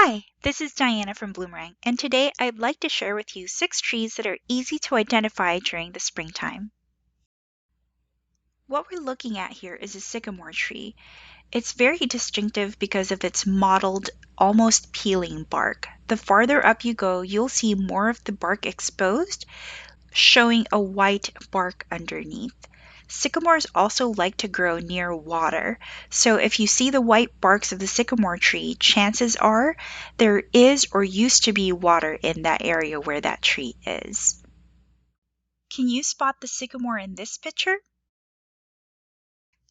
Hi, this is Diana from Bloomerang, and today I'd like to share with you 6 trees that are easy to identify during the springtime. What we're looking at here is a sycamore tree. It's very distinctive because of its mottled, almost peeling bark. The farther up you go, you'll see more of the bark exposed, showing a white bark underneath. Sycamores also like to grow near water, so if you see the white barks of the sycamore tree, chances are there is or used to be water in that area where that tree is. Can you spot the sycamore in this picture?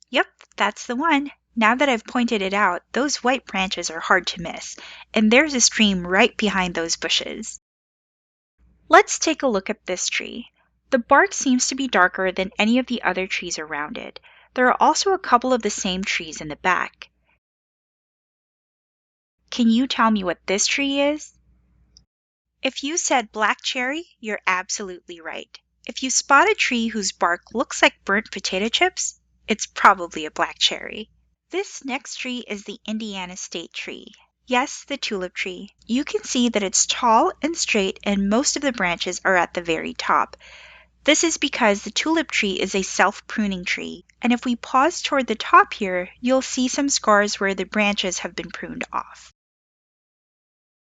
Yep, that's the one. Now that I've pointed it out, those white branches are hard to miss, and there's a stream right behind those bushes. Let's take a look at this tree. The bark seems to be darker than any of the other trees around it. There are also a couple of the same trees in the back. Can you tell me what this tree is? If you said black cherry, you're absolutely right. If you spot a tree whose bark looks like burnt potato chips, it's probably a black cherry. This next tree is the Indiana state tree. Yes, the tulip tree. You can see that it's tall and straight and most of the branches are at the very top. This is because the tulip tree is a self-pruning tree, and if we pause toward the top here, you'll see some scars where the branches have been pruned off.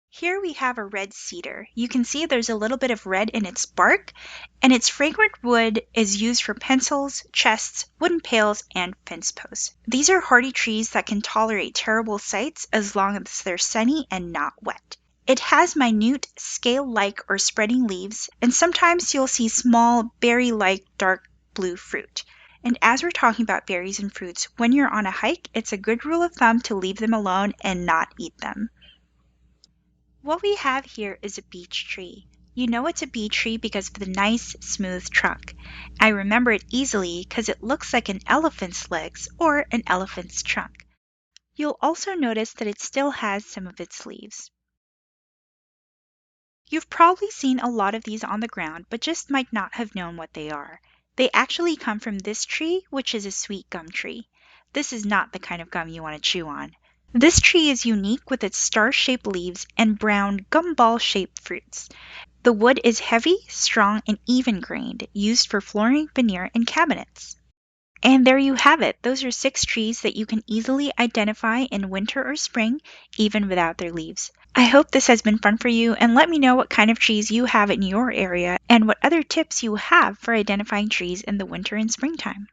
Here we have a red cedar. You can see there's a little bit of red in its bark, and its fragrant wood is used for pencils, chests, wooden pails, and fence posts. These are hardy trees that can tolerate terrible sights as long as they're sunny and not wet. It has minute, scale-like or spreading leaves, and sometimes you'll see small, berry-like dark blue fruit. And as we're talking about berries and fruits, when you're on a hike, it's a good rule of thumb to leave them alone and not eat them. What we have here is a beech tree. You know it's a beech tree because of the nice, smooth trunk. I remember it easily because it looks like an elephant's legs or an elephant's trunk. You'll also notice that it still has some of its leaves. You've probably seen a lot of these on the ground, but just might not have known what they are. They actually come from this tree, which is a sweet gum tree. This is not the kind of gum you want to chew on. This tree is unique with its star-shaped leaves and brown gumball-shaped fruits. The wood is heavy, strong, and even-grained, used for flooring, veneer, and cabinets. And there you have it. Those are 6 trees that you can easily identify in winter or spring, even without their leaves. I hope this has been fun for you, and let me know what kind of trees you have in your area and what other tips you have for identifying trees in the winter and springtime.